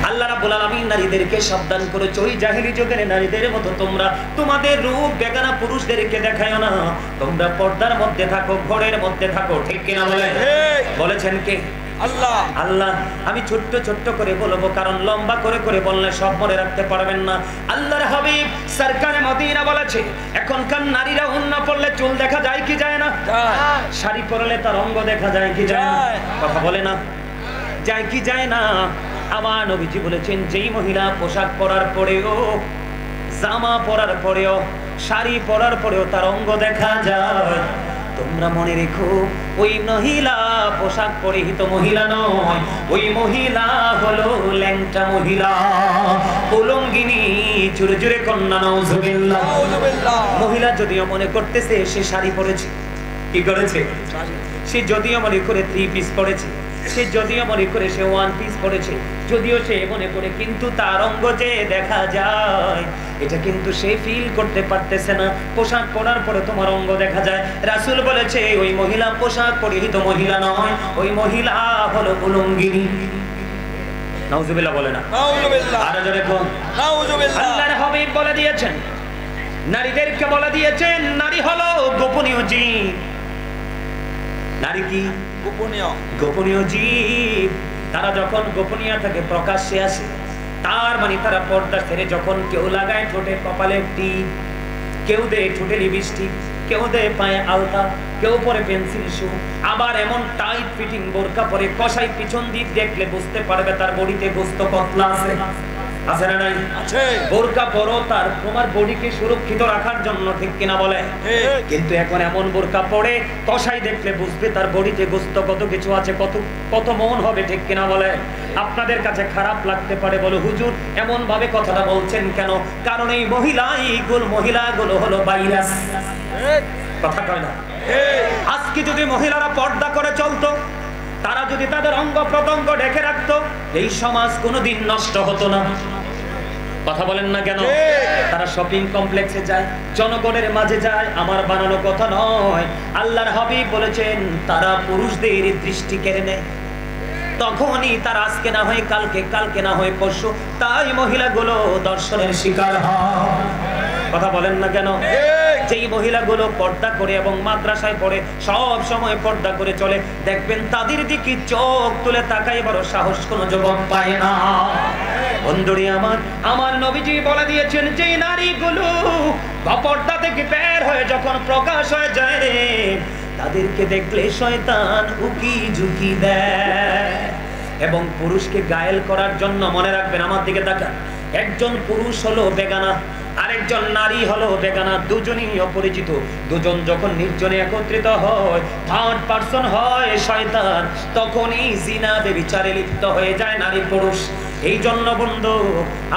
আল্লাহ রাব্বুল আলামিন নারীদেরকে সাবধান করেছে, ওই জাহেলি যুগের নারীদের মতো তোমরা তোমাদের রূপ বেগানা পুরুষদেরকে দেখায়ও না, তোমরা পর্দার মধ্যে থাকো, ঘরের মধ্যে থাকো। ঠিক কিনা বলেন? বলেছেন কে? আল্লাহ। আল্লাহ। আমি ছোট্ট ছোট্ট করে বলবো, কারণ লম্বা করে করে বললে সব মনে রাখতে পারবেন না। আল্লাহর হাবিব সরকারে মদিনা বলেছে, এখনকার নারীরা ওড়না পরলে চুল দেখা যায় কি যায় না? শাড়ি পরলে তার অঙ্গ দেখা যায় কি যায় না? কথা বলে না, যায় কি যায় না? আমার নবীজি বলেছেন, যেই মহিলা পোশাক পরার পরেও, জামা পরার পরেও, শাড়ি পরার পরেও তার অঙ্গ দেখা যায়, তোমরা মনে রেখো ওই মহিলা পোশাক পরিহিত মহিলা নয়, ওই মহিলা হলো ল্যাংটা মহিলা, উলঙ্গিনী। জোরে জোরে কন্যা নাউজুবিল্লাহ। মহিলা যদিও মনে করতেছে সে শাড়ি পরেছে, কি করেছে? সে যদিও মনে করে 3 পিস পরেছে, সে যদিও মনে করে সে 1 পিস পরেছে, যদিও সে মনে করে, কিন্তু তার অঙ্গ যে দেখা যায় এটা কিন্তু সে ফিল করতে পারতেছে না। পোশাক পরার পরে তোমার অঙ্গ দেখা যায়। রাসূল বলেছে ওই মহিলা পোশাক পরিহিত মহিলা নয়, ওই মহিলা হলো উলঙ্গিনী। নাউজুবিল্লাহ বলে না? নাউজুবিল্লাহ। আর জোরে কোন নাউজুবিল্লাহ। আল্লাহর হাবিব বলে দিয়েছেন, নারীদেরকে বলে দিয়েছেন, নারী হলো গোপনীয় জীব। নারী কি? গোপনীয়। গোপনীয় জীব। তারা যখন গোপনীয় থাকে প্রকাশ্যে আসে, তার মানে তারা পর্দা ছেড়ে যখন কেউ লাগায় ঠোঁটে কপালে টিপ, কেউ দেয় ঠোঁটে লিপস্টিক, কেউ দেয় পায়ে আলতা, কেউ পরে পেন্সিল শু, আবার এমন টাইট ফিটিং বোরকা পরে কষাই পিছন দিক দেখলে বুঝতে পারবে তার বডিতে গোস্ত কতলা আছে। আছে না নাই? আছে। বোরকা পরো তার তোমার বডিকে সুরক্ষিত রাখার জন্য, ঠিক কিনা বলে? কিন্তু এখন এমন বোরকা পরে কষাই দেখলে বুঝবে তার বডিতে গোস্ত কত কিছু আছে, কত কত মন হবে, ঠিক কিনা বলে? আপনাদের কাছে খারাপ লাগতে পারে, বলো হুজুর এমন ভাবে কথাটা বলছেন কেন? কারণ এই মহিলাগুলো হলো ভাইরাস। কথা কয় না? আজকে যদি মহিলারা পর্দা করে চলতো, তারা যদি তাদের অঙ্গ প্রত্যঙ্গ ঢেকে রাখতো, এই সমাজ কোনোদিন নষ্ট হতো না। কথা বলেন না কেন? তারা শপিং কমপ্লেক্সে যায়, জনগণের মাঝে যায়, আমার বানানো কথা নয়। আল্লাহর হাবিব বলেছেন তারা পুরুষদের দৃষ্টি কেড়ে নেয়, তখনই তারা আজকে না হয় কালকে, কালকে না হয় পরশু, তাই মহিলাগুলো দর্শনের শিকার হয়। কথা বলেন না কেন? যেই মহিলাগুলো পর্দা করে এবং মাদ্রাসায় পড়ে, সব সময় পর্দা করে চলে, দেখবেন তাদের দিকে চোখ তুলে তাকাই বড় সাহস কোনো যুবক পায় না। বন্ধুরি আমার নবীজি বলে দিয়েছেন, যেই নারীগুলো পর্দা থেকে বের হয়ে যখন প্রকাশ হয়ে যায় রে, তাদেরকে দেখলে শয়তান উকি ঝুঁকি দেয়। এবং পুরুষকে গায়েল করার জন্য, মনে রাখবেন আমার দিকে তাকান, একজন পুরুষ হলো বেগানা, আরেকজন নারী হলো বেগানা, দুজনই অপরিচিত। দুজন যখন নির্জনে একত্রিত হয়, থার্ড পারসন হয় শয়তান, তখনই জিনা ব্যভিচারে লিপ্ত হয়ে যায় নারী পুরুষ। এই জন্য বন্ধু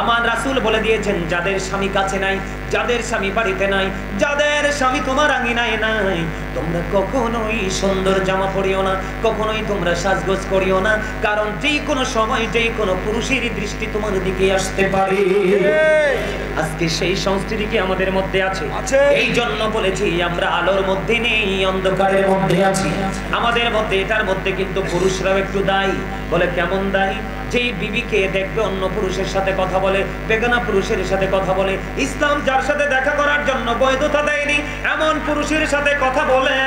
আমার রাসূল বলে দিয়েছেন, যাদের স্বামী কাছে নাই, যাদের স্বামী বাড়িতে নাই, যাদের স্বামী তোমার আঙিনায় নাই, তোমরা কখনোই সুন্দর জামা পরিও না, কখনোই তোমরা সাজগোজ করিও না, কারণ যে কোনো সময় যে কোনো পুরুষের দৃষ্টি তোমার দিকে আসতে পারে। আজকে সেই সংস্কৃতি কি আমাদের মধ্যে আছে? এই জন্য বলেছি আমরা আলোর মধ্যে নেই, অন্ধকারের মধ্যে আছি। আমাদের মধ্যে এটার মধ্যে কিন্তু পুরুষরাও একটু দায়ী। বলে কেমন দায়ী? যেই বিবিকে দেখবে অন্য পুরুষের সাথে কথা বলে, বেগানা পুরুষের সাথে কথা বলে, ইসলাম যার সাথে দেখা করার জন্য বৈধতা দেয়নি এমন পুরুষের সাথে কথা বলে,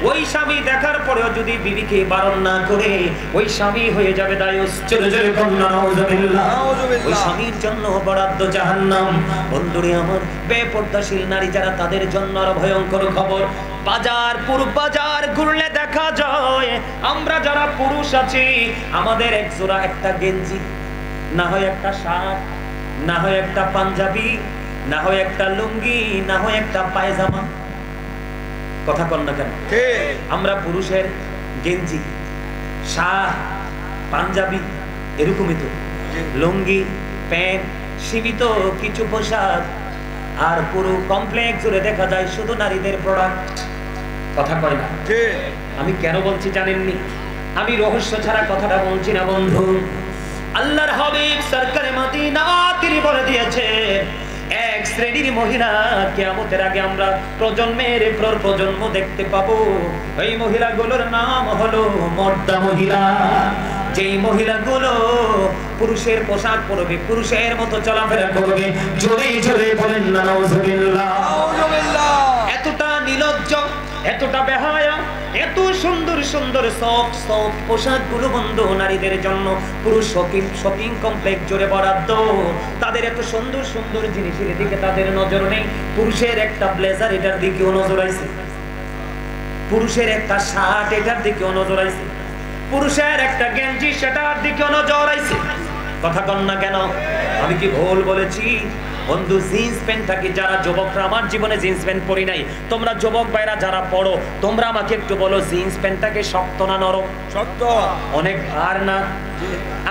ওই স্বামী দেখার পরেও যদি বিবিকে বারণ না করে, ওই স্বামী হয়ে যাবে দায়ুস। চলে চলে কন্যা নাউজুবিল্লাহ। ওই স্বামীর জন্য বরাদ্দ জাহান্নাম। বন্ধুরে আমার, বেপর্দাশীল নারী যারা, তাদের জন্য আরো ভয়ঙ্কর খবর। পূর্ব বাজার ঘুরলে দেখা যায় আমরা যারা পুরুষ আছি, আমাদের এক জোড়া একটা গেঞ্জি, না হয় একটা শার্ট, না হয় একটা পাঞ্জাবি, না হয় একটা লুঙ্গি, না হয় একটা পায়জামা। কথা কন না কেন? আমরা পুরুষের গেঞ্জি, শার্ট, পাঞ্জাবি, এরকমই তো, লুঙ্গি, প্যান্ট, সীমিত কিছু পোশাক, আর পুরো কমপ্লেক্স জুড়ে দেখা যায় শুধু নারীদের প্রোডাক্ট। কথা কয় না? আমি কেন বলছি জানেননি? আমি রহস্য ছাড়া কথাটা বলছি না বন্ধু। আল্লাহর হাবিব সরকারে মদিনা তিনি বলে দিয়েছেন, এক শ্রেণীর মহিলা কিয়ামতের আগে আমরা প্রজন্মের পর প্রজন্ম দেখতে পাবো। এই মহিলাগুলোর নাম হলো মর্দা মহিলা। যেই মহিলাগুলো পুরুষের পোশাক পরবে, পুরুষের মতো চলাফেরা করবে। জোরে জোরে বলেন না নাউজুবিল্লাহ। এতটা নির্লজ্জ, এতটা বেহায়া, এত সুন্দর সুন্দর সফট সফট পোশাকগুলো বন্ধু নারীদের জন্য পুরুষ শপিং কমপ্লেক্স জুড়ে বরাদ্দ। তাদের এত সুন্দর সুন্দর জিনিসের দিকে তাদের নজর নেই। পুরুষের একটা ব্লেজার এটার দিকেও নজর আইছে, পুরুষের একটা শার্ট এটার দিকেও নজর আইছে, পুরুষের একটা গেঞ্জি সেটার দিকেও নজর আইছে। কথা কন না কেন? আমি কি ভুল বলেছি? বন্ধু জিন্স প্যান্টটাকে যারা যুবকরা, আমার জীবনে জিন্স প্যান্ট পরি নাই, তোমরা যুবক ভাইরা যারা পড়ো তোমরা আমাকে একটু বলো জিন্স প্যান্টটাকে শক্ত না নরম? শক্ত, অনেক ভার না?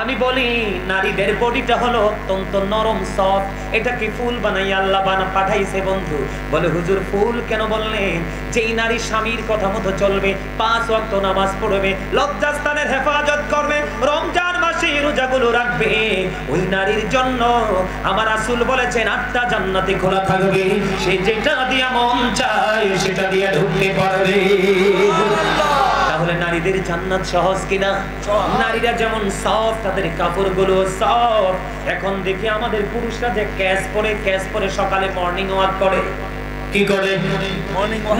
আমি বলি নারীদের বডিটা হলো অত্যন্ত নরম সফট। এটা কি ফুল বানাই আল্লাহ পাঠাইছে বন্ধু? বলে হুজুর ফুল কেন বললেন? যেই নারী স্বামীর কথা মতো চলবে, 5 ওয়াক্ত নামাজ পড়বে, লজ্জাস্থানের হেফাজত করবে, রমজান মাসে রোজাগুলো রাখবে, ওই নারীর জন্য আমার রাসূল বলেছেন 8টা জান্নাতে খোলা থাকবে, সে যেটা দিয়া মন চায় সেটা দিয়ে ঢুকতে পারবে। তাহলে নারীদের জান্নাত সহজ কিনা? নারীরা যেমন সফট, তাদের কাপড়গুলো সফট। এখন দেখি আমাদের পুরুষরা যে ক্যাশ পরে সকালে মর্নিং ওয়াক করে, কি করে?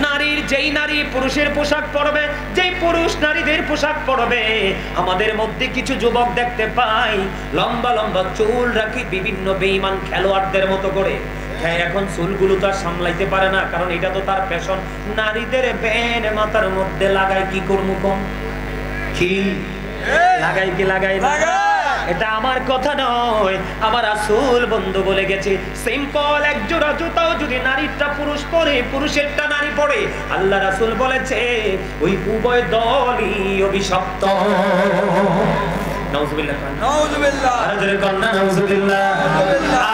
নারীর যেই নারী পুরুষের পোশাক পরবে, যেই পুরুষ নারীদের পোশাক পরবে, আমাদের মধ্যে কিছু যুবক দেখতে পাই লম্বা লম্বা চুল রাখি বিভিন্ন বেঈমান খেলোয়াড়দের মতো করে। হ্যাঁ, এখন চুলগুলো তো আর সামলাইতে পারে না, কারণ এটা তো তার ফ্যাশন। নারীদের ব্যান মাথার মধ্যে লাগায় কি করবো কম? কি লাগাই কি লাগাই না? এটা আমার কথা নয়, আমার রাসূল বন্ধু বলে গেছে সিম্পল এক জোড়া জুতাও যদি নারীটা পুরুষ পরে, পুরুষেরটা নারী পরে, আল্লাহ রাসূল বলেছে ওই উভয় দলই অভিশপ্ত। নাউজুবিল্লাহ, নাউজুবিল্লাহ, আর জোরে কোন না নাউজুবিল্লাহ,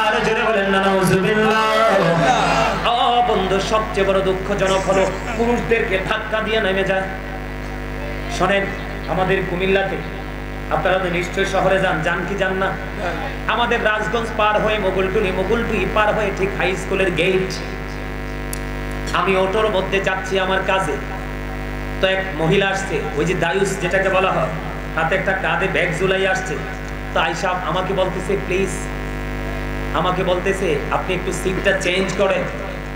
আর জোরে বলেন না নাউজুবিল্লাহ। ও বন্ধু, সবচেয়ে বড় দুঃখজনক হলো পুরুষদেরকে ধাক্কা দিয়ে নেমে যায়। শোনেন, আমাদের কুমিল্লাতে, আপনারা তো নিশ্চয় শহরে যান কি যান না? আমাদের রাজগঞ্জ পার হয়ে মোগলটুলি পার হয়ে ঠিক হাই স্কুলের গেট, আমি অটোর মধ্যে যাচ্ছি আমার কাজে, তো এক মহিলা আসছে, ওই যে দায়ুস যেটাকে বলা হয়, হাতে একটা কাঁধে ব্যাগ ঝুলাই আসছে। তো আয়শা আমাকে বলতেছে প্লিজ, আমাকে বলতেছে আপনি একটু সিটটা চেঞ্জ করেন।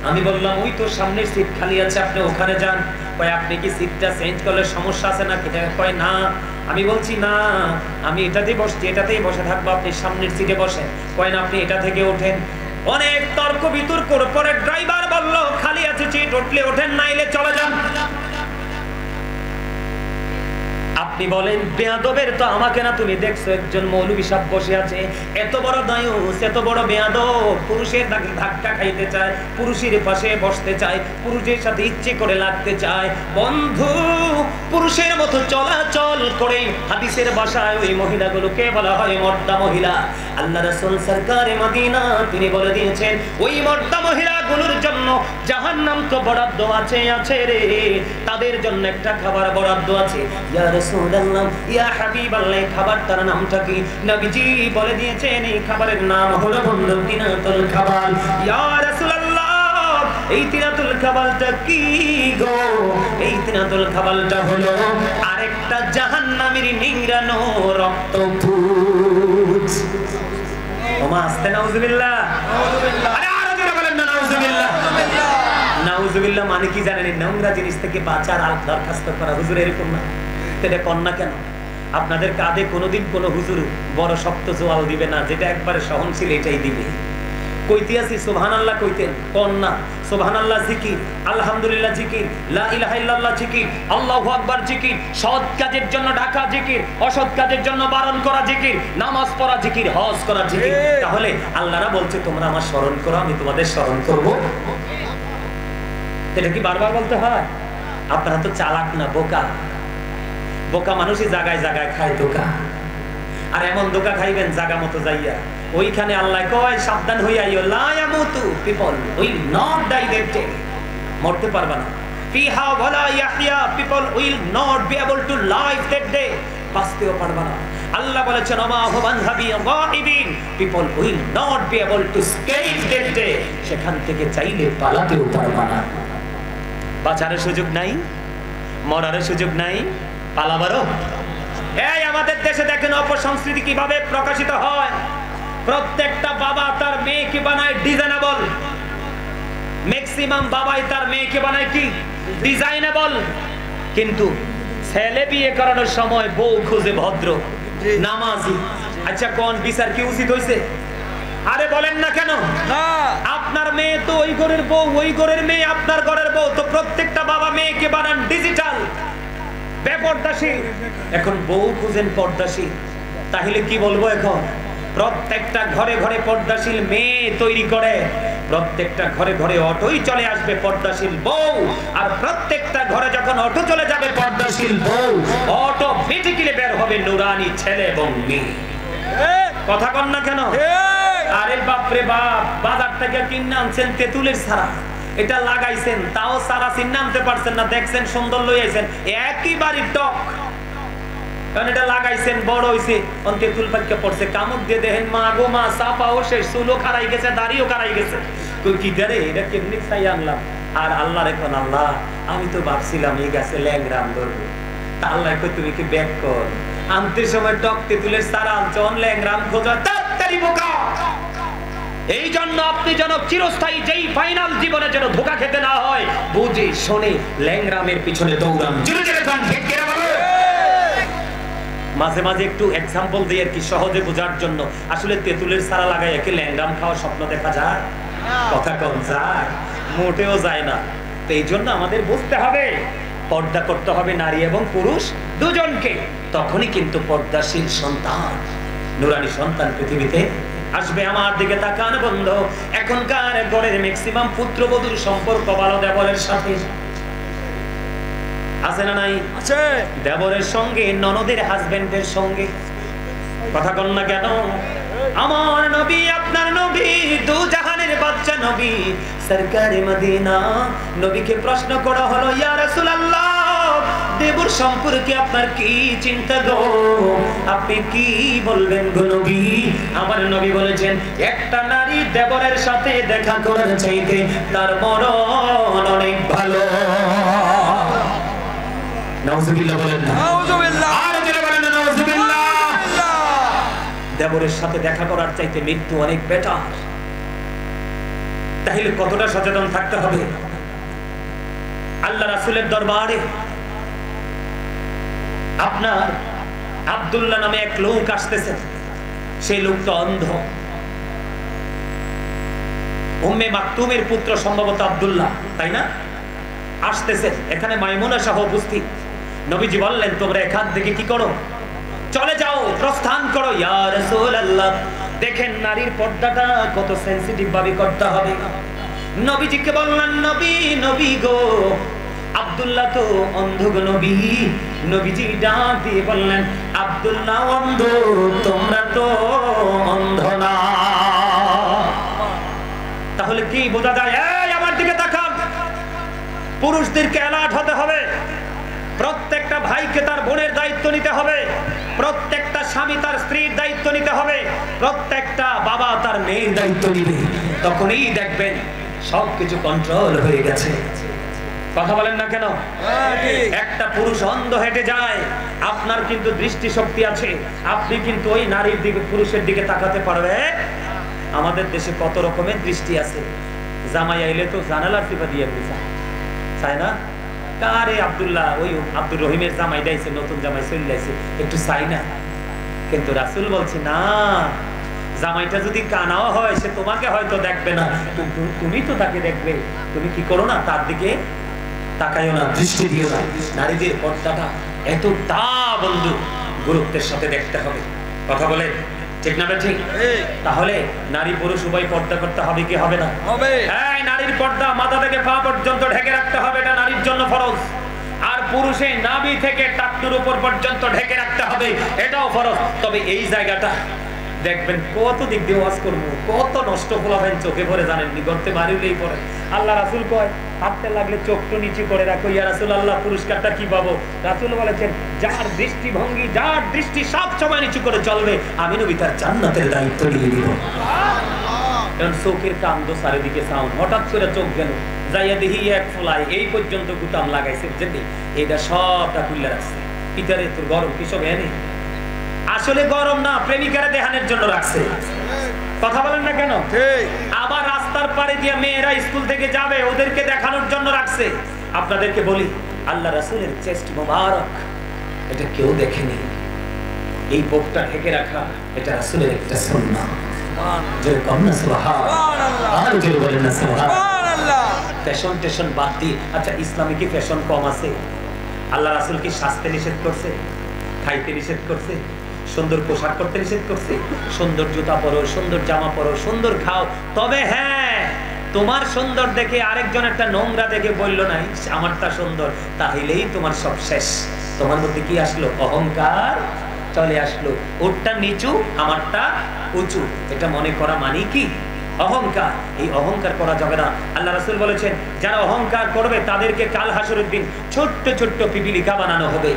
আমি বললাম ওই তো সামনের সিট খালি আছে, আপনি ওখানে যান। কয় আপনি কি সিটটা চেঞ্জ করলে সমস্যা আছে নাকি? কয় না। আমি বলছি না, আমি এটাতেই বসছি, এটাতেই বসে থাকবো, আপনি সামনের সিটে বসেন। কয় না, আপনি এটা থেকে ওঠেন। অনেক তর্ক বিতর্ক করে ড্রাইভার বলল খালি আছে সিট, উঠলে ওঠেন, নাইলে চলে যান। আপনি বলেন বেয়াদবের তো আমাকে না, তুমি দেখছো একজন মৌলবী সাহেব বসে আছে, এত বড় দায়ুস, এত বড় বেয়াদব, পুরুষের ধাক্কা খাইতে চায়, পুরুষের পাশে বসতে চায়, পুরুষের সাথে ইচ্ছে করে লাগতে চায়। বন্ধু, পুরুষের মতো চলাচল করে হাদিসের ভাষায় ওই মহিলাগুলোকে বলা হয় মর্দা মহিলা। আল্লাহ রাসূল সরকারে মদিনা তিনি বলে দিয়েছেন ওই মর্দা মহিলাগুলোর জন্য জাহান্নাম তো বরাদ্দ আছে রে, তাদের জন্য একটা খাবার বরাদ্দ আছে। ইয়া রাসূলুল্লাহ, ইয়া হাবিবাল্লাহ, খাবারটার নামটা কি? নবীজি বলে দিয়েছেন এই খাবারের নাম হলো বন্ধু তিনাতুল খাবাল। ইয়া রাসূলুল্লাহ, এই তিনাতুল খাবালটা কি গো? এই তিনাতুল খাবালটা হলো আরেকটা জাহান্নামের নিংড়ানো রক্তপুঞ্জ। ওমা আস্তে নাউজুবিল্লাহ, নাউজুবিল্লাহ, আরে আরো জোরে বলেন না নাউজুবিল্লাহ। নাউজুবিল্লাহ মানে কি জানেন? নোংরা জিনিস থেকে বাঁচার দরখাস্ত করা। হুজুর এরকম না, এটা কন্যা কেন? আপনাদের কাঁধে কোনোদিন কোনো হুজুর বড় শক্ত জোয়াল দিবে না, যেটা একবারে সহনশীল এটাই দিবে। কইতে আসি সুবহানাল্লাহ কইতেন, কন্যা সুবহানাল্লাহ জিকির, আলহামদুলিল্লাহ জিকির, লা ইলাহা ইল্লাল্লাহ জিকির, আল্লাহু আকবার জিকির, সৎ কাজের জন্য ডাকা জিকির, অসৎ কাজের জন্য বারণ করা জিকির, নামাজ পড়া জিকির, হজ করা জিকির। তাহলে আল্লাহরা বলছে তোমরা আমার স্মরণ করো, আমি তোমাদের স্মরণ করব। এটা কি বারবার বলতে হয়? আপনারা তো চালাক না, বোকা। বোকা মানুষই জায়গায় জায়গায় খায় ধোকা। আর এমন ধোকা খাইবেন জায়গা মতো যাইয়া, ওইখানে আল্লাহ কয় সাবধান হইয়াইও, লা ইয়ামুতু, people will not die that day, মরতে পারবে না। ফিহা ওয়ালা ইয়াহইয়া, people will not be able to live that day, বাঁচতেও পারবে না। আল্লাহ বলেছেন ওমা হুমান হাবি গায়বিন, people will not be able to escape that day, সেখান থেকে চাইলে পালাতেও পারবে না। বাঁচার সুযোগ নাই, মরার সুযোগ নাই, পালাবারও এই আমাদের দেশে দেখেন অপসংস্কৃতি কিভাবে প্রকাশিত হয়। প্রত্যেকটা বাবা তার মেয়েকে বানায় ডিজাইনেবল, ম্যাক্সিমাম বাবাই তার মেয়েকে বানায় কি ডিজাইনেবল, কিন্তু ছেলে বিয়ে করানোর সময় বউ খুঁজে ভদ্র নামাজি। আচ্ছা কোন বিচার কি উচিত হইছে? আরে বলেন না কেন? আপনার মেয়ে তো ওই ঘরের বউ, ওই ঘরের মেয়ে আপনার ঘরের বউ, তো প্রত্যেকটা বাবা মেয়েকে বানান ডিজিটাল বেপরদাশীল। এখন বউ খুঁজেন পর্দাশীল, তাহলে কি বলবো? এখন প্রত্যেকটা ঘরে ঘরে পর্দাশীল মেয়ে তৈরি করে, প্রত্যেকটা ঘরে ঘরে অটোই চলে আসবে পর্দাশীল বউ, আর প্রত্যেকটা ঘরে যখন অটো চলে যাবে পর্দাশীল বউ, অটোমেটিক্যালি বের হবে নুরানি ছেলে এবং মেয়ে। কথা কন না কেন? আরে বাপরে বাপ, বাজার থেকে কিনে আনছেন তেঁতুলের ছাড়া, এটা লাগাইছেন তাও সারা চিন্না আনতে পারছেন না, দেখছেন সুন্দর লই আইছেন, একই বাড়ির টক, কারণ এটা লাগাইছেন বড় হইছে, তেঁতুল পাইকা পড়ছে, কামড় দিয়ে দেখেন মা গো মা, সাপাও শেষ, চুলও খারাই গেছে, দাড়িও খারাই গেছে, কই কি রে এটা কেমনি চাই আনলাম। আর আল্লাহ রেখন, আল্লাহ আমি তো ভাবছিলাম এই গাছে ল্যাংরাম ধরবে, তা আল্লাহ কই তুমি কি ব্যাক কর, আনতে সময় টক তেঁতুলের সারা আনছন, ল্যাংরাম খোঁজা তাড়াতাড়ি বোকা। এই জন্য আপনি যেন চিরস্থায়ী যেই ফাইনাল জীবনে যেন ধোঁকা খেতে না হয়, বুঝে শুনে ল্যাংরামের পিছনে দৌড়ান। মাঝে মাঝে একটু এক্সাম্পল দিই আর কি, সহজে বোঝার জন্য। আসলে তেঁতুলের সারা লাগাই একে ল্যাংরাম খাওয়ার স্বপ্ন দেখা যায়? কথা কম যায়, মোটেও যায় না। তো এই জন্য আমাদের বুঝতে হবে, পর্দা করতে হবে নারী এবং পুরুষ দুজনকে, তখনই কিন্তু পর্দাশীল সন্তান, নুরানি সন্তান পৃথিবীতে আসবে। আমার দিকে তাকান বন্ধু, এখনকার ঘরের ম্যাক্সিমাম পুত্রবধূর সম্পর্ক ভালো দেবরের সাথে আছে না নাই? আছে। দেবরের সঙ্গে, ননদের হাজবেন্ডের সঙ্গে। কথা কন না কেন? আমার নবী, আপনার নবী, দু জাহানের বাচ্চা নবী সরকারে মদিনা, নবীকে প্রশ্ন করা হলো, ইয়া রাসূলুল্লাহ দেবর সম্পর্কে আপনার কি চিন্তা গো, আপনি কি বলবেন গো নবী? আমার নবী বলেছেন, একটা নারী দেবরের সাথে দেখা করার চাইতে তার মরণ অনেক ভালো। নাউজুবিল্লাহ বলেন না? নাউজুবিল্লাহ। আর যারা বলেন না নাউজুবিল্লাহ। দেবরের সাথে দেখা করার চাইতে মৃত্যু অনেক বেটার। তাহলে কতটা সচেতন থাকতে হবে। আল্লাহ রাসূলের দরবারে আপনার আব্দুল্লাহ নামে এক লোক আসতেছেন, সেই লোকটা অন্ধ, উম্মে মাকতুমের পুত্র সম্ভবত আব্দুল্লাহ, তাই না? আসতেছেন, এখানে মাইমুনা সহ উপস্থিত। নবীজি বললেন, তোমরা এখান থেকে কি করো? চলে যাও, প্রস্থান করো। ইয়া রাসূলুল্লাহ, দেখেন নারীর পর্দাটা কত সেনসিটিভ ভাবে করতে হবে। নবীজিকে বললেন, নবী গো, আব্দুল্লাহ তো অন্ধ গো নবী। নবীজি ডাক দিয়ে বললেন, আব্দুল্লাহ অন্ধ, তোমরা তো অন্ধ না। তাহলে কি বোঝা যায়? এই আমার দিকে তাকান, পুরুষদেরকে অ্যালার্ট হতে হবে, প্রত্যেকটা ভাইকে তার বোনের দায়িত্ব নিতে হবে, প্রত্যেকটা স্বামী তার স্ত্রীর দায়িত্ব নিতে হবে, প্রত্যেকটা বাবা তার মেয়ের দায়িত্ব নিবে। তখনই দেখবেন সবকিছু কন্ট্রোল হয়ে গেছে। কথা বলেন না কেন? একটা পুরুষ অন্ধ হেঁটে যায়, আপনার কিন্তু দৃষ্টি শক্তি আছে, আপনি কিন্তু ওই নারীর দিকে, পুরুষের দিকে তাকাতে পারবে। আমাদের দেশে কত রকমের দৃষ্টি আছে। জামাই আইলে তো জানালার টিপা দিয়ে চায় না? কারে আব্দুল্লাহ, ওই আব্দুর রহিমের জামাই দাইছে, নতুন জামাই চলে যাইছে, একটু চাই না। কিন্তু রাসূল বলছে, না, জামাইটা যদি কানাও হয়, সে তোমাকে হয়তো দেখবে না, তুমি তো তাকে দেখবে। তুমি কি করো না, তার দিকে তাকাইও না, দৃষ্টি দিও না। নারীদের পর্দাটা এতটা বন্ধু গুরুত্বের সাথে দেখতে হবে। কথা বলে ঠিক না? ঠিক। তাহলে নারী পুরুষ উভয় পর্দা করতে হবে কি হবে না? হবে। এই নারীর পর্দা মাথা থেকে পা পর্যন্ত ঢেকে রাখতে হবে, এটা নারীর জন্য ফরজ। আর পুরুষের নাভি থেকে টাকনুর উপর পর্যন্ত ঢেকে রাখতে হবে, এটাও ফরজ। তবে এই জায়গাটা দেখবেন কত দিক দিয়ে ওয়াজ করবো, কত নষ্ট ফলাফল চোখে পড়ে, জানেন নি? গর্তে মারিলেই পড়ে। আল্লাহ রাসূল কয়, হাঁটতে লাগলে চোখটা নিচু করে রাখো। ইয়া রাসূলুল্লাহ, পুরস্কারটা কি পাবো? রাসূল বলেছেন, যার দৃষ্টিভঙ্গি, যার দৃষ্টি সব সময় নিচু করে চলবে, আমি নবী তার জান্নাতের দায়িত্ব নিয়ে নিব। কারণ চোখের কান্দ চারিদিকে সাউন্ড, হঠাৎ করে চোখ গেল, যাইয়া দেখি এক ফলাই এই পর্যন্ত গুতাম লাগাইছে, বুঝলি? এটা সবটা খুলে রাখছে। ইতারে তোর গরম কিসব এনে আসলে গরম না, প্রেমিকারা দেহানের জন্য রাখছে। কথা বলেন না কেন? আবার রাস্তার পাড়ে দিয়ে মেয়েরা স্কুল থেকে যাবে, ওদেরকে দেখানোর জন্য রাখছে। আপনাদেরকে বলি, আল্লাহ রাসূলের চেস্ট মোবারক এটা কেউ দেখেনি। এই বুকটা ঢেকে রাখা এটা রাসূলের একটা সুন্নাহ। জোরে কম না সুবহানাল্লাহ, আর জোরে বলেন না সুবহানাল্লাহ। ফ্যাশন টেশন বাদ দিয়ে, আচ্ছা ইসলামে কি ফ্যাশন কম আছে? আল্লাহ রাসূল কি সাজতে নিষেধ করছে, খাইতে নিষেধ করছে, সুন্দর পোশাক করতে নিষেধ করছে? সুন্দর জুতা পরো, সুন্দর জামা পরো, সুন্দর খাও। তবে হ্যাঁ, তোমার সুন্দর দেখে আরেকজন একটা নোংরা দেখে বলল নাই আমারটা সুন্দর, তাহলেই তোমার সব শেষ। তোমার মধ্যে কি আসলো? অহংকার চলে আসলো। ওরটা নিচু, আমারটা উঁচু, এটা মনে করা মানে কি? অহংকার। এই অহংকার করা যাবে না। আল্লাহ রাসূল বলেছেন, যারা অহংকার করবে তাদেরকে কাল হাসরের দিন ছোট্ট ছোট্ট পিপিলিকা বানানো হবে।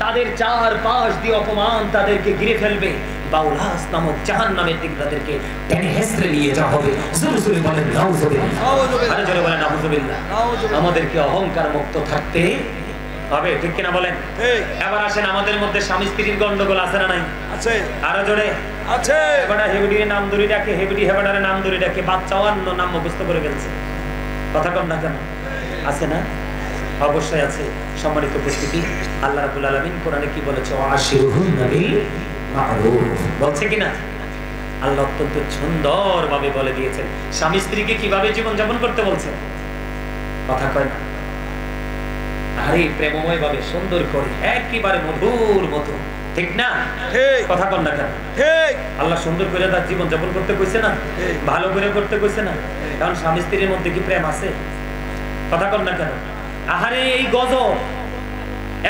তাদের চার পাশ দিয়ে অপমান তাদেরকে ঘিরে ফেলবে। বাউলাস নামক জাহান্নামের দিকে তাদেরকে টেনে হেসড়ে নিয়ে যাওয়া হবে। জোরে জোরে বলেন নাউজুবিল্লাহ, আরে জোরে বলেন নাউজুবিল্লাহ। আমাদেরকে অহংকার মুক্ত থাকতে হবে, ঠিক কিনা বলেন? এবার আসেন, আমাদের মধ্যে স্বামী স্ত্রীর গন্ডগোল আছে না নাই? আছে। আরো জোরে আছে। এবারে হেবড়ির নাম ধরে ডাকে, হেবড়ি হেবড়ারে নাম ধরে ডাকে, বাচ্চাও অন্য নাম মুখস্থ করে ফেলছে। কথা কম না কেন? আছে না? অবশ্যই আছে। সম্মানিত উপস্থিতি, আল্লাহ রাব্বুল আলামিন কোরআনে কি বলেছে? ওয়াশিরুহুন্না বিল মা'রুফ বলছে কিনা? আল্লাহ অত্যন্ত সুন্দরভাবে বলে দিয়েছেন স্বামী স্ত্রীকে কিভাবে জীবন যাপন করতে বলছেন। কথা কয় না? আরে প্রেমময় ভাবে সুন্দর করে একেবারে মধুর মতো, ঠিক না? কথা কন না কেন? আল্লাহ সুন্দর করে তার জীবন যাপন করতে কইছে না? ভালো করে করতে কইছে না? কারণ স্বামী স্ত্রীর মধ্যে কি প্রেম আছে? কথা কন না কেন? আহারে এই গজব,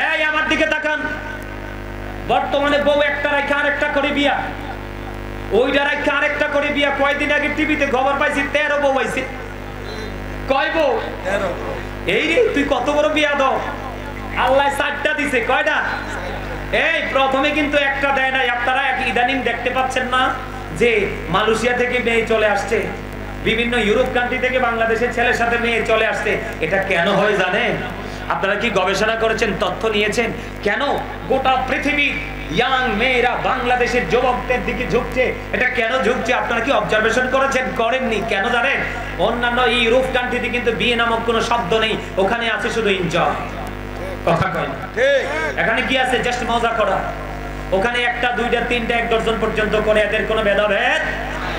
এই আমার দিকে তাকান। বর্তমানে বউ একটা রাখে আরেকটা করে বিয়া, ওইটা রাখে আরেকটা করে বিয়া। কয়দিন আগে টিভিতে খবর পাইছি 13 বউ পাইছে। কয় বউ? 13। এই রে, তুই কত বড় বিয়া দাও। আল্লাহ 4টা দিছে। কয়টা? এই প্রথমে কিন্তু একটা দেয় নাই। আপনারা ইদানিং দেখতে পাচ্ছেন না যে মালয়েশিয়া থেকে মেয়ে চলে আসছে, বিভিন্ন ইউরোপ কান্ট্রি থেকে বাংলাদেশের ছেলের সাথে মেয়ে চলে আসছে। এটা কেন হয় জানেন? আপনারা কি গবেষণা করেছেন, তথ্য নিয়েছেন? কেন গোটা পৃথিবী ইয়াং মেয়েরা বাংলাদেশের যুবকদের দিকে ঝুঁকছে? এটা কেন ঝুঁকছে আপনারা কি অবজারভেশন করেছেন? করেননি? কেন জানেন? অন্যান্য ইউরোপ কান্ট্রিতে কিন্তু বিয়ে নামক কোনো শব্দ নেই, ওখানে আছে শুধু এনজয়। কথা কয় না? এখানে কি আছে? জাস্ট মজা করা। ওখানে একটা, দুইটা, তিনটা, 1 ডজন পর্যন্ত করে, এদের কোনো ভেদাভেদ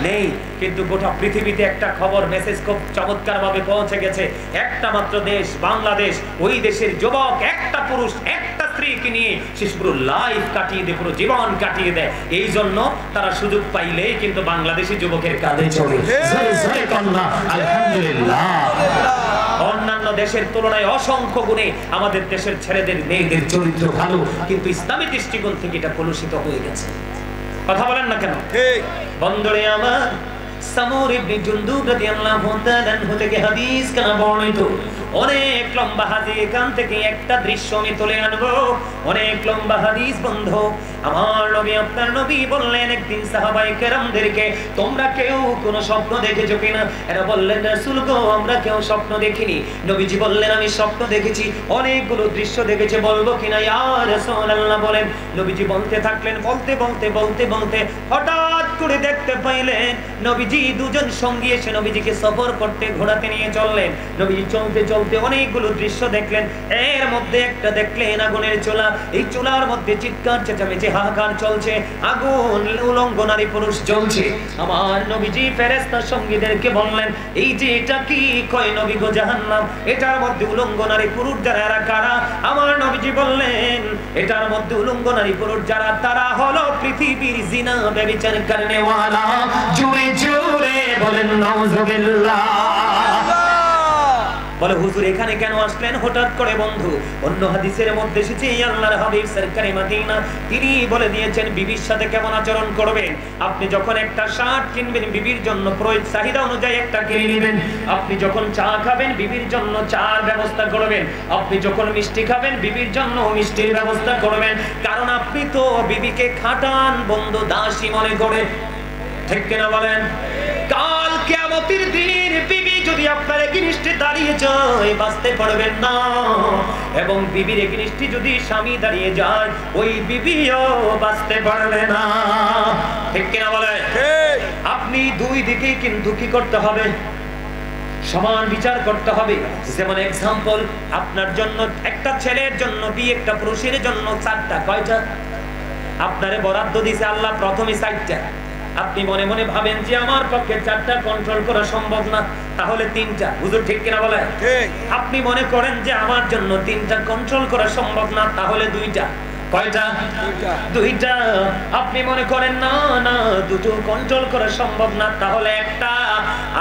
নেই। কিন্তু গোটা পৃথিবীতে একটা খবর, মেসেজ খুব চমৎকার ভাবে পৌঁছে গেছে। একটা মাত্র দেশ বাংলাদেশ, ওই দেশের যুবক একটা পুরুষ একটা স্ত্রীকে নিয়ে সে পুরো লাইফ কাটিয়ে দেয়, পুরো জীবন কাটিয়ে দেয়। এই জন্য তারা সুযোগ পাইলেই কিন্তু বাংলাদেশি যুবকের কাঁধে চড়ে। আলহামদুলিল্লাহ। অন্যান্য দেশের তুলনায় অসংখ্য গুণে আমাদের দেশের ছেলেদের মেয়েদের চরিত্র ভালো, কিন্তু ইসলামী দৃষ্টিকোণ থেকে এটা কলুষিত হয়ে গেছে। কথা বলেন না কেন? ঠিক। বন্ধুরে আমার, সামুর ইবনে জুনদুব রাদিয়াল্লাহু তাআলা আনহু থেকে হাদিস কানা বর্ণিত। অনেক লম্বা হাদিস, এখান থেকে একটা দৃশ্য আমি তুলে আনবো। অনেক লম্বা হাদিস বন্ধু। আমার নবী, আপনার নবী বললেন একদিন সাহাবায়ে কেরামদেরকে, তোমরা কেউ কোনো স্বপ্ন দেখেছো কিনা? এরা বললেন, রাসূল গো, আমরা কেউ স্বপ্ন দেখিনি। নবীজি বললেন, আমি স্বপ্ন দেখেছি, অনেকগুলো দৃশ্য দেখেছি, বলবো কিনা ইয়া রাসূলুল্লাহ? বলেন। নবীজি বলতে থাকলেন, বলতে বলতে বলতে বলতে হঠাৎ করে দেখতে পাইলেন নবীজি দুজন সঙ্গী এসে নবীজিকে সফর করতে ঘোড়াতে নিয়ে চললেন। নবীজি চলতে চলতে অনেকগুলো দৃশ্য দেখলেন। এর মধ্যে একটা দেখলেন আগুনের চুলা। এই চুলার মধ্যে চিৎকার চেঁচামেচি হাহাকার চলছে, আগুন, উলঙ্গ নারী পুরুষ জ্বলছে। আমার নবীজি ফেরেশতা সঙ্গীদেরকে বললেন, এই যে এটা কি? কয় নবী গো, জাহান্নাম। এটার মধ্যে উলঙ্গ নারী পুরুষ যারা, এরা কারা? আমার নবীজি বললেন, এটার মধ্যে উলঙ্গ নারী পুরুষ যারা, তারা হলো পৃথিবীর জিনা ব্যভিচার করনেওয়ালা। জোরে জোরে বলেন নাউজুবিল্লাহ। বলে হুজুর এখানে কেন আসলেন হঠাৎ করে? বন্ধু, অন্য হাদিসের মধ্যে এসেছে আল্লাহর হাবিব সরকারে মদিনা তিনি বলে দিয়েছেন বিবির সাথে কেমন আচরণ করবেন। আপনি যখন একটা শার্ট কিনবেন, বিবির জন্য প্রয়োজন চাহিদা অনুযায়ী একটা কিনে নেবেন। আপনি যখন চা খাবেন, বিবির জন্য চার ব্যবস্থা করবেন। আপনি যখন মিষ্টি খাবেন, বিবির জন্য মিষ্টির ব্যবস্থা করবেন। কারণ আপনি তো বিবিকে খাটান বন্ধু, দাসী মনে করে, ঠিক কিনা বলেন? কাল কিয়ামতের দিন বিবি যদি আপনার এগেইনস্টে দাঁড়িয়ে যায় বাঁচতে পারবেন না, এবং বিবির এগেইনস্টে যদি স্বামী দাঁড়িয়ে যায় ওই বিবিও বাঁচতে পারবে না। ঠিক কিনা বলে? আপনি দুই দিকেই কিন্তু কি করতে হবে? সমান বিচার করতে হবে। যেমন এক্সাম্পল, আপনার জন্য একটা ছেলের জন্য বিয়ে, একটা পুরুষের জন্য চারটা, কয়টা? আপনারে বরাদ্দ দিয়েছে আল্লাহ প্রথমে 4টা। আপনি মনে মনে ভাবেন যে আমার পক্ষে 4টা কন্ট্রোল করা সম্ভব না, তাহলে 3টা। হুজুর ঠিক কিনা বলে? আপনি মনে করেন যে আমার জন্য 3টা কন্ট্রোল করা সম্ভব না, তাহলে 2টা। কয়টা? 2টা। আপনি মনে করেন না না 2টো কন্ট্রোল করা সম্ভব না, তাহলে একটা।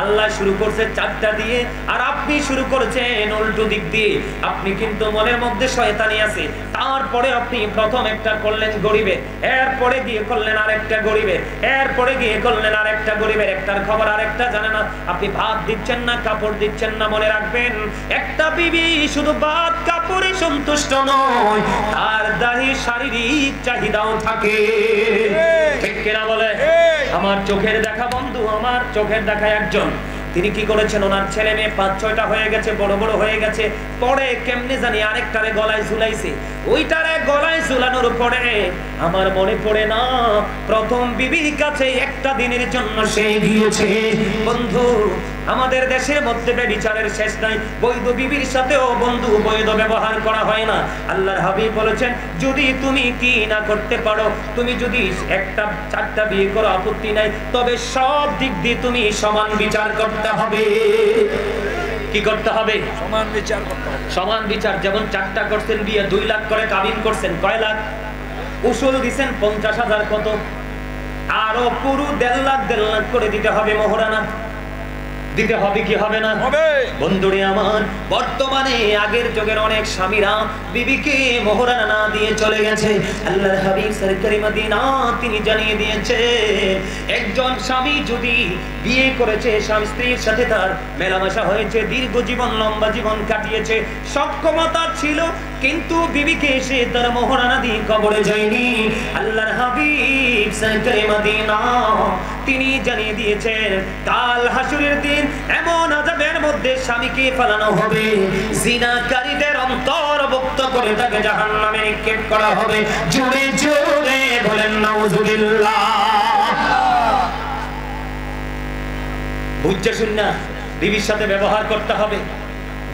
আল্লাহ শুরু করছে 4টা দিয়ে, আর আপনি শুরু করেছেন উল্টো দিক দিয়ে। আপনি কিন্তু মনের মধ্যে শয়তানি আছে। তারপরে আপনি প্রথম একটা করলেন গরিবের, এরপরে গিয়ে করলেন আরেকটা গরিবের, এরপরে গিয়ে করলেন আরেকটা গরিবের। একটার খবর আরেকটা জানে না। আপনি ভাত দিচ্ছেন না, কাপড় দিচ্ছেন না। মনে রাখবেন, একটা বিবি শুধু ভাত কাপড়ে সন্তুষ্ট নয়, তার দাহি শারীরিক চাহিদাও থাকে। ঠিক কিনা বলে? আমার চোখের দেখা বন্ধু, আমার চোখের দেখা একজন, তিনি কি করেছেন, ওনার ছেলে মেয়ে 5-6টা হয়ে গেছে, বড় বড় হয়ে গেছে। পরে কেমনে জানি আরেকটারে গলায় ঝুলাইছে। ওইটারে গলায় ঝুলানোর পরে আমার মনে পড়ে না প্রথম বিবির কাছে একটা দিনের জন্য সে গিয়েছে। বন্ধু, আমাদের দেশের মধ্যে ব্যভিচারের শেষ নাই। বৈধ বিবির সাথেও বন্ধু বৈধ ব্যবহার করা হয় না। আল্লাহর হাবিব বলেছেন, যদি তুমি কি না করতে পারো, তুমি যদি 4টা বিয়ে করো আপত্তি নাই, তবে সব দিক দিয়ে তুমি সমান বিচার করতে হবে। কি করতে হবে? সমান বিচার করতে হবে। সমান বিচার। যেমন 4টা করছেন বিয়ে, 2 লাখ করে কাবিন করছেন, কয় লাখ? উসুল দিছেন 50,000, কত? আরো পুরো 1.5 লাখ করে দিতে হবে মোহরানা। দিতে হবে কি হবে না? বন্ধুরে আমার, বর্তমানে আগের যুগের অনেক স্বামীরা বিবিকে মোহরানা না দিয়ে চলে গেছে। আল্লাহর হাবিব সরকারি মদিনা তিনি জানিয়ে দিয়েছে, একজন স্বামী যদি বিয়ে করেছে, স্বামী স্ত্রীর সাথে তার মেলামেশা হয়েছে, দীর্ঘ জীবন লম্বা জীবন কাটিয়েছে, সক্ষমতা ছিল, কিন্তু বিবিকে এসে তার মোহরানা দিয়ে কবরে যায়নি। আল্লাহর হাবিব সরকারি মদিনা তিনি জানিয়ে দিয়েছেন, কাল হাসরের দিন এমন আযাবের মধ্যে স্বামীকে ফেলানো হবে, জিনাকারীদের অন্তর্ভুক্ত করে তাকে জাহান্নামে নিক্ষেপ করা হবে। জোরে জোরে বলেন নাউজুবিল্লাহ। বুঝছে শুননা, বিবির সাথে ব্যবহার করতে হবে,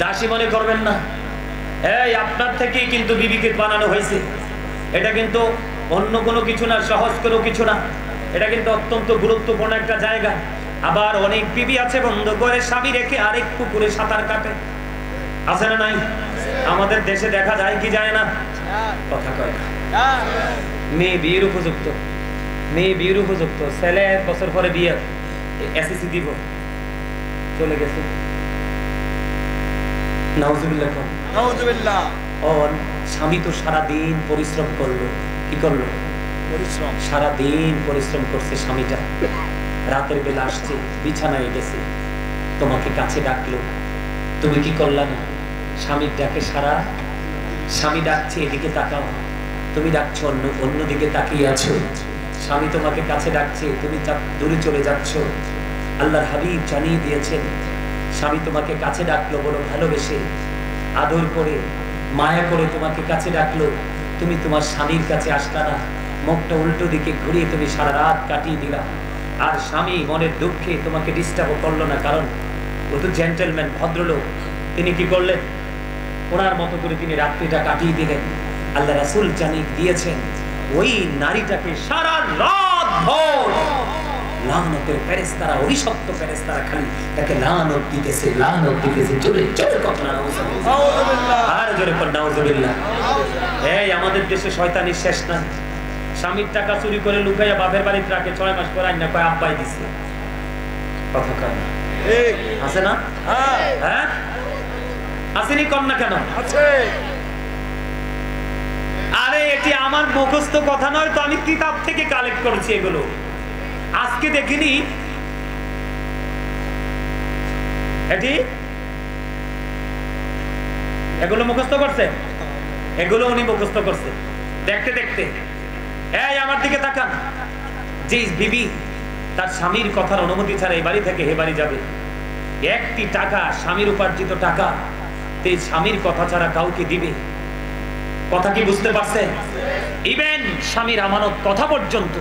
দাসী মনে করবেন না। এই আপনার থেকেই কিন্তু বিবিকে বানানো হয়েছে। এটা কিন্তু অন্য কোনো কিছু না, সহজ কোনো কিছু না। এটা কিন্তু অত্যন্ত গুরুত্বপূর্ণ একটা জায়গা। আবার অনেক বিবি আছে বন্ধ করে স্বামী রেখে আরেক পুকুরে সাঁতার কাটে, আছে না নাই? আমাদের দেশে দেখা যায় কি যায় না? কথা কয় না। মেয়ে বিয়ের উপযুক্ত, মেয়ে বিয়ের উপযুক্ত, ছেলে 1 বছর পরে বিয়ে, এসএসসি দিব, চলে গেছে। নাউজুবিল্লাহ, নাউজুবিল্লাহ। ও স্বামী তো সারাদিন পরিশ্রম করলো, কি করলো? পরিশ্রম। সারাদিন পরিশ্রম করছে স্বামীটা, রাতের বেলা আসছে, বিছানায় গেছে, তোমাকে কাছে ডাকলো, তুমি কি করলা না? স্বামীর ডাকে সারা, স্বামী ডাকছে এদিকে তাকাও, তুমি ডাকছো অন্যদিকে তাকিয়ে আছো। স্বামী তোমাকে কাছে ডাকছে, তুমি দূরে চলে যাচ্ছ। আল্লাহর হাবিব জানিয়ে দিয়েছেন, স্বামী তোমাকে কাছে ডাকলো বলো ভালোবেসে, আদর করে, মায়া করে তোমাকে কাছে ডাকলো, তুমি তোমার স্বামীর কাছে আসলা না, মুখটা উল্টো দিকে ঘুরিয়ে তুমি সারা রাত কাটিয়ে দিলা। আর স্বামী মনের দুঃখে তোমাকে ডিস্টার্ব করলো না, কারণ ও তো জেন্টেলম্যান, ভদ্রলোক। তিনি কি করলেন? ওনার মতো করে তিনি রাত্রিটা কাটিয়ে দিলেন। আল্লাহ রাসূল জানিয়ে দিয়েছেন, ওই নারীটাকে সারা রাত ভর লানতের ফেরেশতারা, অভিশপ্ত ফেরেশতারা খালি তাকে লানত দিতেছে, লানত দিতেছে। জোরে জোরে কথা নাউজুবিল্লাহ, আর জোরে পড় নাউজুবিল্লাহ। এই আমাদের দেশে শয়তানি শেষ নাই। স্বামীর টাকা চুরি করে লুকাইয়া বাপের বাড়িতে রাখে, 6 মাস পর আইনা কয় আব্বাই দিছে। কথা কয় না? ঠিক আছে না? হ্যাঁ আসেনি, কর না কেন? আছে। আরে এটি আমার মুখস্থ কথা নয় তো, আমি কিতাব থেকে কালেক্ট করেছি এগুলো। আজকে দেখিনি এটি, এগুলো মুখস্থ করছে, এগুলো উনি মুখস্থ করছে দেখতে দেখতে। এই আমার দিকে তাকান, যে বিবি তার স্বামীর কথার অনুমতি ছাড়া এই বাড়ি থেকে হে বাড়ি যাবে, একটি টাকা স্বামীর উপার্জিত টাকা তে স্বামীর কথা ছাড়া কাউকে দিবে? কথা কি বুঝতে পারছেন? ইভেন স্বামীর আমানত কথা পর্যন্ত,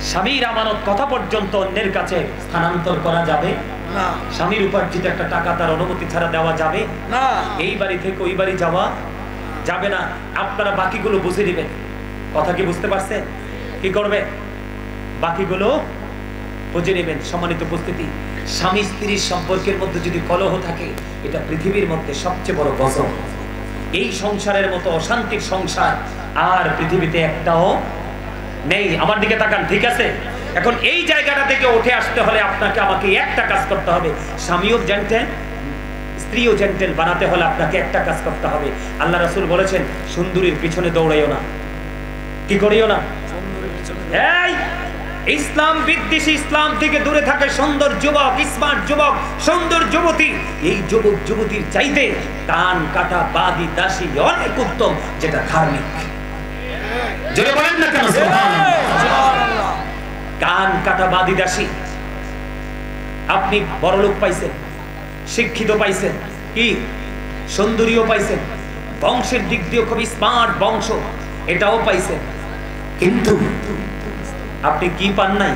স্বামীর আমানত কথা পর্যন্ত অন্যের কাছে স্থানান্তর করা যাবে না। স্বামীর উপার্জিত একটা টাকা তার অনুমতি ছাড়া দেওয়া যাবে না। এই বাড়ি থেকে ওই বাড়ি যাওয়া যাবে না। আপনারা বাকিগুলো বুঝে নেবেন। কথা কি বুঝতে পারছেন? কি করবে? বাকিগুলো বুঝে নেবেন। সম্মানিত উপস্থিতি, স্বামী স্ত্রীর সম্পর্কের মধ্যে যদি কলহ থাকে, এটা পৃথিবীর মধ্যে সবচেয়ে বড় গজব। এই সংসারের মতো অশান্তির সংসার আর পৃথিবীতে একটাও নেই। আমার দিকে তাকান, ঠিক আছে? এখন এই জায়গাটা থেকে উঠে আসতে হলে আপনাকে আমাকে একটা কাজ করতে হবে। স্বামীও জেন্টেল, স্ত্রীও জেন্টেল বানাতে হলে আপনাকে একটা কাজ করতে হবে। আল্লাহ রাসূল বলেছেন, সুন্দরীর পিছনে দৌড়াইও না। কি করিও না? এই ইসলাম বিদ্বেষী, ইসলাম থেকে দূরে থাকে সুন্দর যুবক, স্মার্ট যুবক, সুন্দর যুবতী। এই যুবক যুবতীর চাইতে কান কাটা বাদী দাসী অনেক উত্তম, যেটা ধার্মিক। জোরে বলেন না কেন সুবহানাল্লাহ? কান কাটা বাদী দাসী। আপনি বড়লোক পাইছেন, শিক্ষিত পাইছেন, কি সুন্দরীও পাইছেন, বংশের দিক দিয়ে খুব স্মার্ট বংশ, এটাও পাইছেন, কিন্তু আপনি কি পান নাই?